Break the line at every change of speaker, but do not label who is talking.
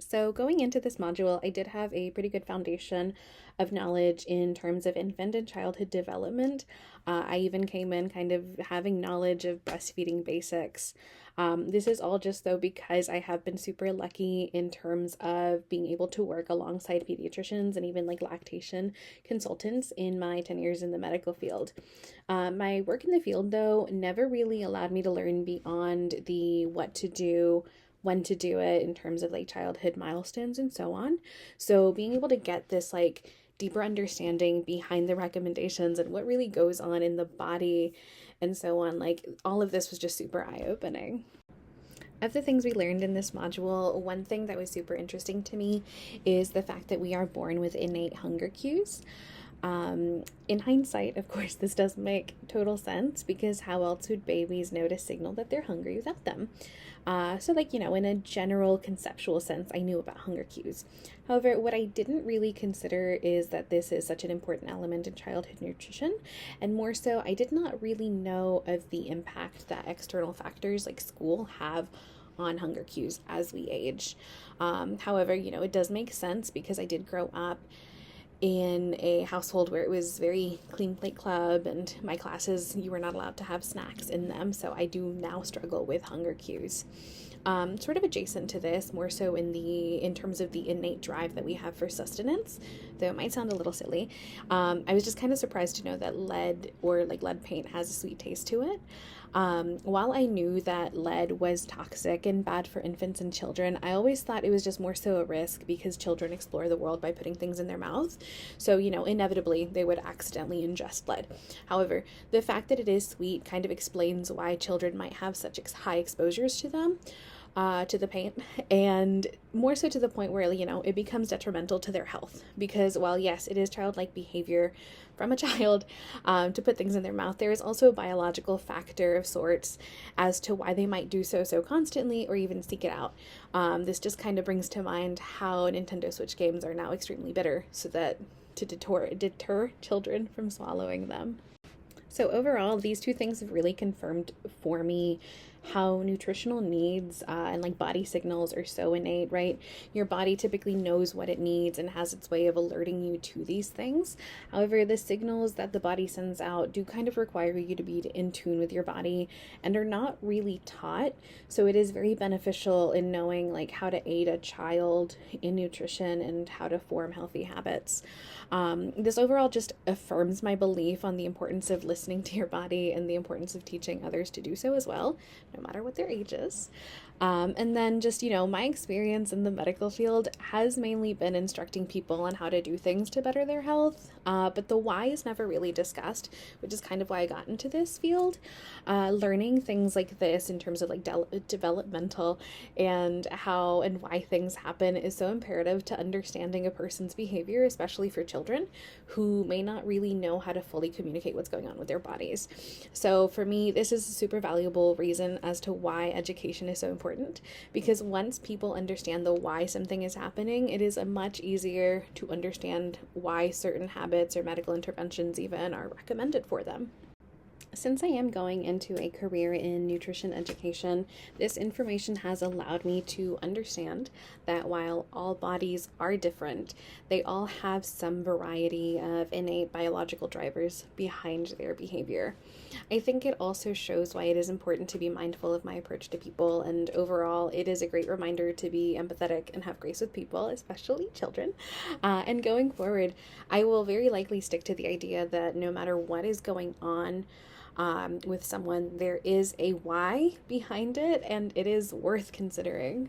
So, going into this module, I did have a pretty good foundation of knowledge in terms of infant and childhood development. I even came in kind of having knowledge of breastfeeding basics. This is all just though because I have been super lucky in terms of being able to work alongside pediatricians and even like lactation consultants in my 10 years in the medical field. My work in the field, though, never really allowed me to learn beyond the what to do, when to do it in terms of like childhood milestones and so on. So being able to get this like deeper understanding behind the recommendations and what really goes on in the body and so on, like all of this was just super eye-opening. Of the things we learned in this module, one thing that was super interesting to me is the fact that we are born with innate hunger cues. In hindsight, of course, this does make total sense because how else would babies know to signal that they're hungry without them? In a general conceptual sense, I knew about hunger cues. However, what I didn't really consider is that this is such an important element in childhood nutrition, and more so, I did not really know of the impact that external factors like school have on hunger cues as we age. However, it does make sense because I did grow up in a household where it was very clean plate club and my classes you were not allowed to have snacks in them, so I do now struggle with hunger cues. Sort of adjacent to this, more so in terms of the innate drive that we have for sustenance, though it might sound a little silly. I was just kind of surprised to know that lead or like lead paint has a sweet taste to it. While I knew that lead was toxic and bad for infants and children, I always thought it was just more so a risk because children explore the world by putting things in their mouth. So, inevitably they would accidentally ingest lead. However, the fact that it is sweet kind of explains why children might have such high exposures to them. To the paint, and more so to the point where it becomes detrimental to their health, because while yes, it is childlike behavior from a child to put things in their mouth, there is also a biological factor of sorts as to why they might do so constantly or even seek it out. This just kind of brings to mind how Nintendo Switch games are now extremely bitter, so that to deter children from swallowing them. So overall, these two things have really confirmed for me how nutritional needs and like body signals are so innate, right? Your body typically knows what it needs and has its way of alerting you to these things. However, the signals that the body sends out do kind of require you to be in tune with your body and are not really taught. So it is very beneficial in knowing like how to aid a child in nutrition and how to form healthy habits. This overall just affirms my belief on the importance of listening to your body and the importance of teaching others to do so as well, no matter what their age is. And then just, my experience in the medical field has mainly been instructing people on how to do things to better their health, but the why is never really discussed, which is kind of why I got into this field. Learning things like this in terms of like developmental and how and why things happen is so imperative to understanding a person's behavior, especially for children who may not really know how to fully communicate what's going on with their bodies. So for me, this is a super valuable reason as to why education is so important, because once people understand the why something is happening, it is a much easier to understand why certain habits or medical interventions even are recommended for them. Since I am going into a career in nutrition education, this information has allowed me to understand that while all bodies are different, they all have some variety of innate biological drivers behind their behavior. I think it also shows why it is important to be mindful of my approach to people, and overall, it is a great reminder to be empathetic and have grace with people, especially children. And going forward, I will very likely stick to the idea that no matter what is going on, with someone, there is a why behind it, and it is worth considering.